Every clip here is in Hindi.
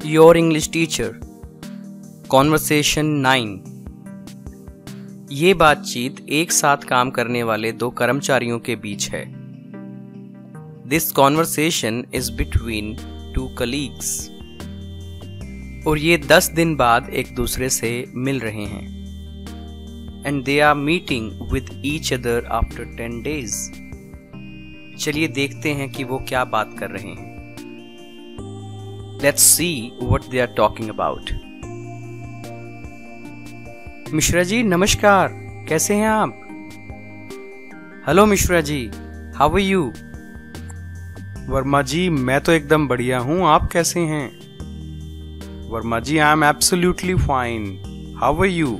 Your English teacher. कॉन्वर्सेशन 9। ये बातचीत एक साथ काम करने वाले दो कर्मचारियों के बीच है। This conversation is between two colleagues. और ये 10 दिन बाद एक दूसरे से मिल रहे हैं। And they are meeting with each other after 10 days। चलिए देखते हैं कि वो क्या बात कर रहे हैं। Let's see what they are talking about। Mishra ji नमस्कार, कैसे हैं आप? Hello Mishra ji, how are you? Verma ji मैं तो एकदम बढ़िया हूँ, आप कैसे हैं? Verma ji I am absolutely fine, how are you?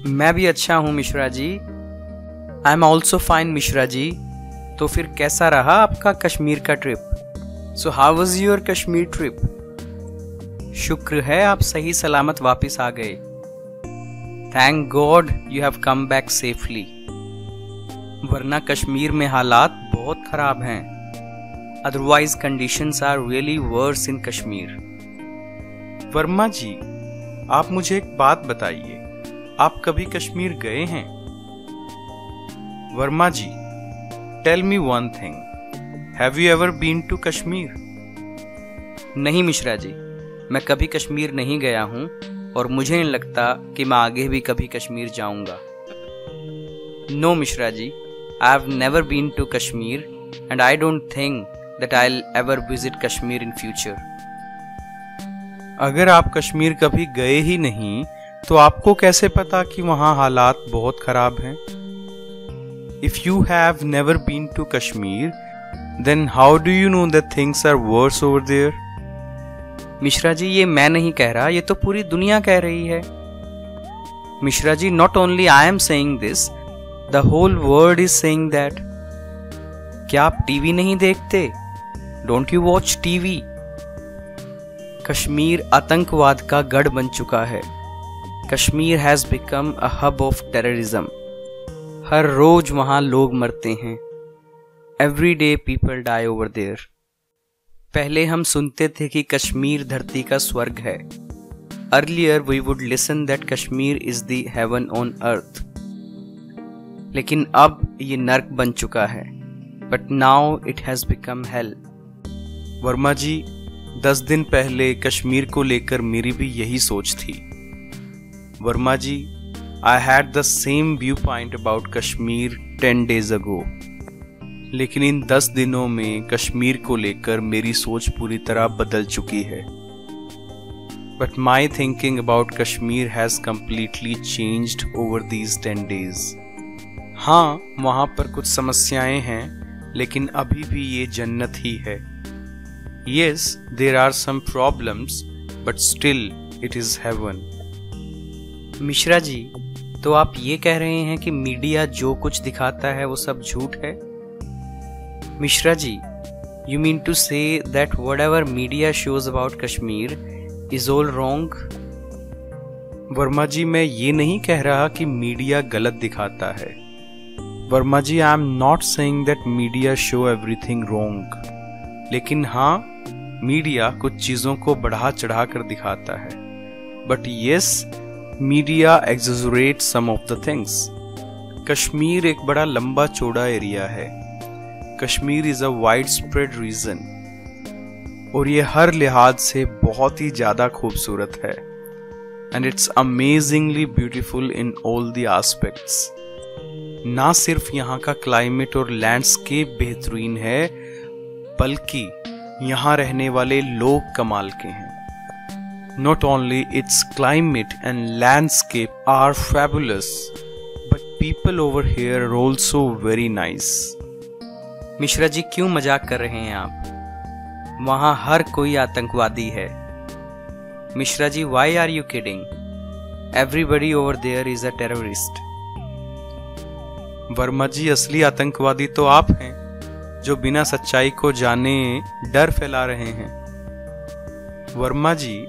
मैं भी अच्छा हूँ Mishra ji. I am also fine Mishra ji. तो फिर कैसा रहा आपका कश्मीर का trip? So how was your Kashmir trip? शुक्र है आप सही सलामत वापस आ गए। Thank god you have come back safely. वरना कश्मीर में हालात बहुत खराब हैं। Otherwise conditions are really worse in Kashmir. Verma ji आप मुझे एक बात बताइए, आप कभी कश्मीर गए हैं? Verma ji tell me one thing, have you ever been to Kashmir? नहीं मिश्रा जी, मैं कभी कश्मीर नहीं गया हूँ और मुझे नहीं लगता कि मैं आगे भी कभी कश्मीर जाऊंगा। No Mishra ji, I have never been to Kashmir and I don't think that I will ever visit Kashmir in future. अगर आप कश्मीर कभी गए ही नहीं तो आपको कैसे पता कि वहाँ हालात बहुत खराब हैं? If you have never been to Kashmir, then how do you know that things are worse over there? Mishra ji ये मैं नहीं कह रहा, ये तो पूरी दुनिया कह रही है। मिश्रा जी not only I am saying this, the whole world is saying that। क्या आप टीवी नहीं देखते? Don't you watch TV? Kashmir आतंकवाद का गढ़ बन चुका है। Kashmir has become a hub of terrorism। हर रोज वहां लोग मरते हैं। Every day people die over there. पहले हम सुनते थे कि कश्मीर धरती का स्वर्ग है। Earlier we would listen that Kashmir is the heaven on earth. लेकिन अब ये नर्क बन चुका है। But now it has become hell. Verma ji 10 दिन पहले कश्मीर को लेकर मेरी भी यही सोच थी। वर्मा जी I had the same viewpoint about Kashmir 10 days ago। लेकिन इन 10 दिनों में कश्मीर को लेकर मेरी सोच पूरी तरह बदल चुकी है। But my thinking about Kashmir has completely changed over these 10 days। हाँ, वहाँ पर कुछ समस्याएं हैं, लेकिन अभी भी ये जन्नत ही है। Yes, there are some problems, but still it is heaven। Mishra ji तो आप ये कह रहे हैं कि मीडिया जो कुछ दिखाता है वो सब झूठ है? Mishra ji you mean to say that whatever media shows about Kashmir is all wrong? Verma ji मैं ये नहीं कह रहा कि मीडिया गलत दिखाता है। Verma ji I am not saying that media show everything wrong. लेकिन हाँ, मीडिया कुछ चीजों को बढ़ा चढ़ा कर दिखाता है। But yes, media exaggerate some of the things. Kashmir एक बड़ा लंबा चौड़ा एरिया है। Kashmir is a wide spread region और ये हर लिहाज से बहुत ही ज्यादा खूबसूरत है। And it's amazingly beautiful in all the aspects. ना सिर्फ यहाँ का क्लाइमेट और लैंडस्केप बेहतरीन है, बल्कि यहाँ रहने वाले लोग कमाल के हैं। Not only its climate and landscape are fabulous, but people over here are also very nice। Mishra ji क्यों मजाक कर रहे हैं आप? वहां हर कोई आतंकवादी है। मिश्रा जी why are you kidding? Everybody over there is a terrorist। Verma जी असली आतंकवादी तो आप हैं, जो बिना सच्चाई को जाने डर फैला रहे हैं। वर्मा जी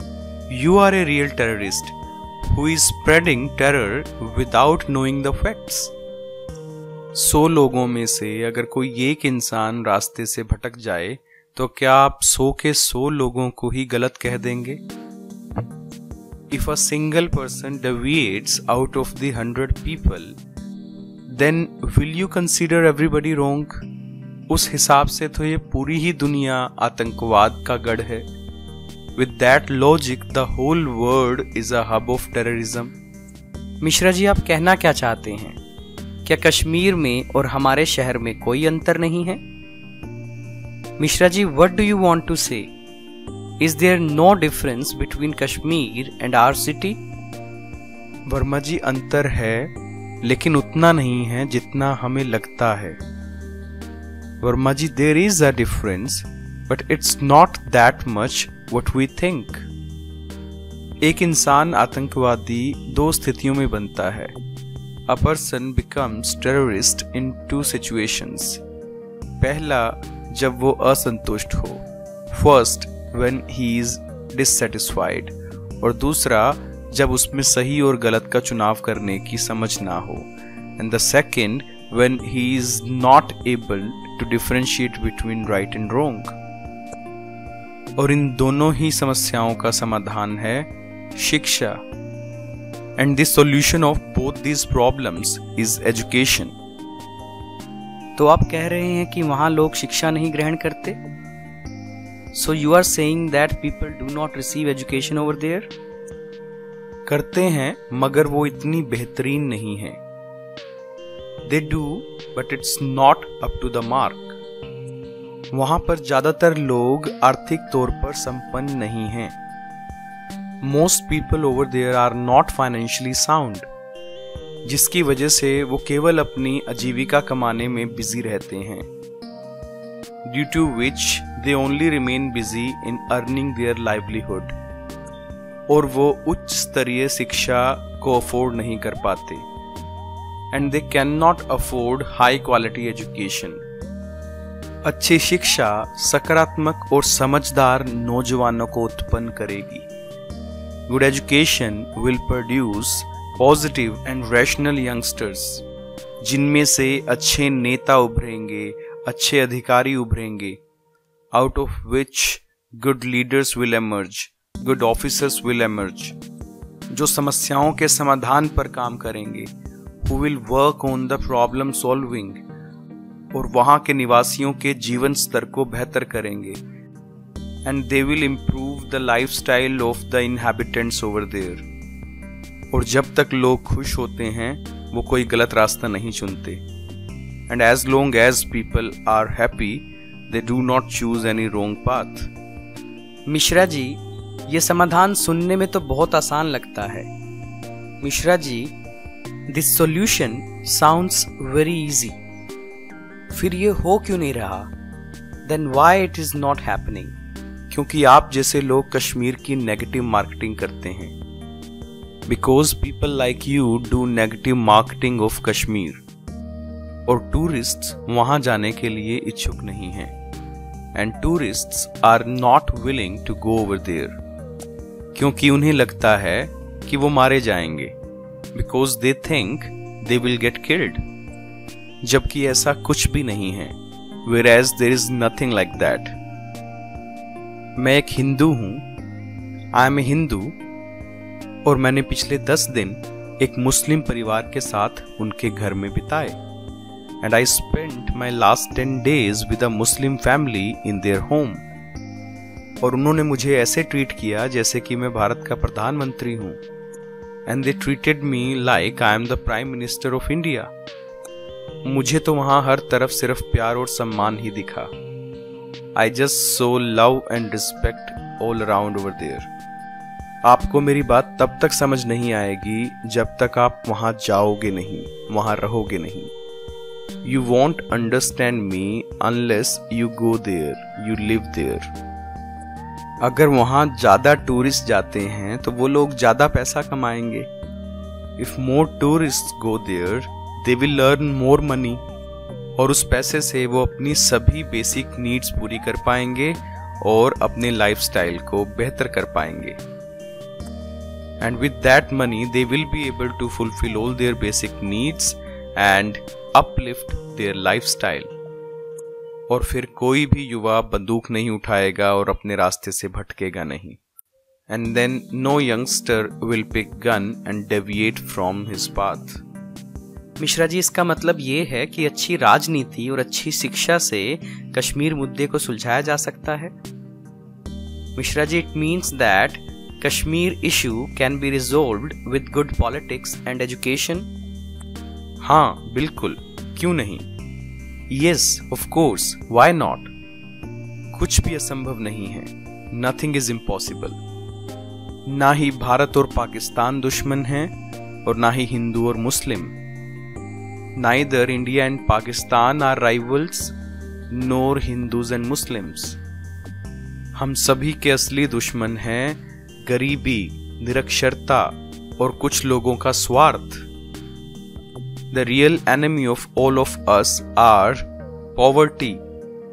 You are a real terrorist who is spreading terror without knowing the facts। 100 लोगों में से अगर कोई एक इंसान रास्ते से भटक जाए तो क्या आप 100 के 100 लोगों को ही गलत कह देंगे? If a single person deviates out of the 100 people, then will you consider everybody wrong? उस हिसाब से तो ये पूरी ही दुनिया आतंकवाद का गढ़ है। With that logic, the whole world is a hub of terrorism. Mishra ji, आप कहना क्या चाहते हैं? क्या कश्मीर में और हमारे शहर में कोई अंतर नहीं है? मिश्रा जी, what do you want to say? Is there no difference between Kashmir and our city? Verma जी, अंतर है, लेकिन उतना नहीं है जितना हमें लगता है। वर्मा जी, there is a difference, but it's not that much what we think. एक इंसान आतंकवादी 2 स्थितियों में बनता है। A person becomes terrorist in 2 situations. पहला, जब वो असंतुष्ट हो, first when he is dissatisfied, और दूसरा जब उसमें सही और गलत का चुनाव करने की समझ ना हो, and the second when he is not able to differentiate between right and wrong. और इन दोनों ही समस्याओं का समाधान है शिक्षा, and the solution of both these problems is education. तो आप कह रहे हैं कि वहां लोग शिक्षा नहीं ग्रहण करते? So you are saying that people do not receive education over there? करते हैं, मगर वो इतनी बेहतरीन नहीं है। They do, but it's not up to the mark. वहां पर ज्यादातर लोग आर्थिक तौर पर संपन्न नहीं हैं। Most people over there are not financially sound, जिसकी वजह से वो केवल अपनी आजीविका कमाने में बिजी रहते हैं। Due to which they only remain busy in earning their livelihood. और वो उच्च स्तरीय शिक्षा को अफोर्ड नहीं कर पाते। And they cannot afford high quality education. अच्छी शिक्षा सकारात्मक और समझदार नौजवानों को उत्पन्न करेगी। Good education will produce positive and rational youngsters, जिनमें से अच्छे नेता उभरेंगे, अच्छे अधिकारी उभरेंगे, out of which good leaders will emerge, good officers will emerge, जो समस्याओं के समाधान पर काम करेंगे, who will work on the problem solving, और वहां के निवासियों के जीवन स्तर को बेहतर करेंगे, and they will improve the lifestyle of the inhabitants over there. और जब तक लोग खुश होते हैं, वो कोई गलत रास्ता नहीं चुनते। And as long as people are happy, they do not choose any wrong path. Mishra ji, ये समाधान सुनने में तो बहुत आसान लगता है। मिश्रा जी, this solution sounds very easy. फिर ये हो क्यों नहीं रहा? Then why it is not happening? क्योंकि आप जैसे लोग कश्मीर की नेगेटिव मार्केटिंग करते हैं। Because people like you do negative marketing of Kashmir. और टूरिस्ट्स वहां जाने के लिए इच्छुक नहीं हैं। And tourists are not willing to go over there, क्योंकि उन्हें लगता है कि वो मारे जाएंगे। Because they think they will get killed, जबकि ऐसा कुछ भी नहीं है। whereas there is nothing like that. मैं एक हिंदू हूं, आई एम ए हिंदू, और मैंने पिछले 10 दिन एक मुस्लिम परिवार के साथ उनके घर में बिताए। And I spent my last 10 days with a Muslim family in their home. और उन्होंने मुझे ऐसे ट्रीट किया जैसे कि मैं भारत का प्रधानमंत्री हूँ। And they treated me like I am the Prime Minister of India. मुझे तो वहाँ हर तरफ सिर्फ प्यार और सम्मान ही दिखा। I just saw love and respect all around over there. आपको मेरी बात तब तक समझ नहीं आएगी जब तक आप वहाँ जाओगे नहीं, वहाँ रहोगे नहीं। You won't understand me unless you go there, you live there. अगर वहाँ ज़्यादा टूरिस्ट जाते हैं तो वो लोग ज़्यादा पैसा कमाएंगे। If more tourists go there, they will earn more money. और उस पैसे से वो अपनी सभी बेसिक नीड्स पूरी कर पाएंगे और अपने लाइफस्टाइल को बेहतर कर पाएंगे। And with that money, they will be able to fulfill all their basic needs and uplift their lifestyle. और फिर कोई भी युवा बंदूक नहीं उठाएगा और अपने रास्ते से भटकेगा नहीं। And then no youngster will pick gun and deviate from his path. Mishra ji, इसका मतलब ये है कि अच्छी राजनीति और अच्छी शिक्षा से कश्मीर मुद्दे को सुलझाया जा सकता है। मिश्रा जी, it means that Kashmir issue can be resolved with good politics and education. हाँ बिल्कुल, क्यों नहीं? Yes, of course, why not? कुछ भी असंभव नहीं है। Nothing is impossible. ना ही भारत और पाकिस्तान दुश्मन हैं और ना ही हिंदू और मुस्लिम। Neither India and Pakistan are rivals, nor Hindus and Muslims. हम सभी के असली दुश्मन हैं गरीबी, निरक्षरता और कुछ लोगों का स्वार्थ। The real enemy of all of us are poverty,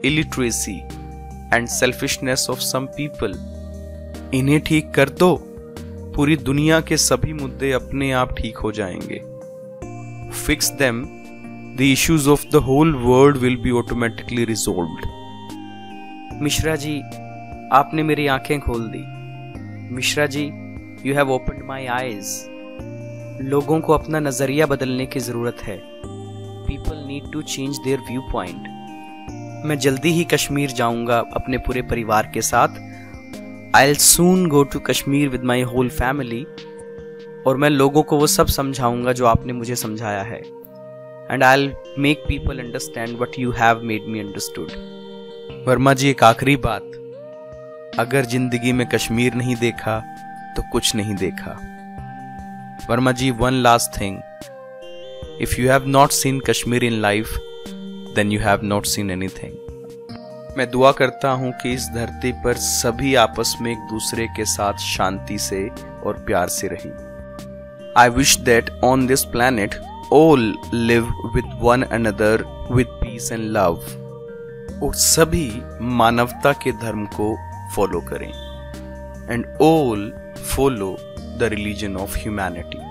illiteracy and selfishness of some people. इन्हें ठीक कर दो, पूरी दुनिया के सभी मुद्दे अपने आप ठीक हो जाएंगे। Fix them, the issues of the whole world will be automatically resolved. Mishra ji, आपने मेरी आंखें खोल दी। Mishra ji, you have opened my eyes. लोगों को अपना नजरिया बदलने की जरूरत है। People need to change their viewpoint. मैं जल्दी ही कश्मीर जाऊंगा अपने पूरे परिवार के साथ। I'll soon go to Kashmir with my whole family. और मैं लोगों को वो सब समझाऊंगा जो आपने मुझे समझाया है। And I'll make people understand what you have made me understood. Verma जी, एक आखिरी बात, अगर जिंदगी में कश्मीर नहीं देखा तो कुछ नहीं देखा। वर्मा जी, one last thing. If you have not seen Kashmir in life, then you have not seen anything. मैं दुआ करता हूं कि इस धरती पर सभी आपस में एक दूसरे के साथ शांति से और प्यार से रहें। I wish that on this planet all live with one another with peace and love. और सभी मानवता के धर्म को फॉलो करें। And all follow the religion of humanity.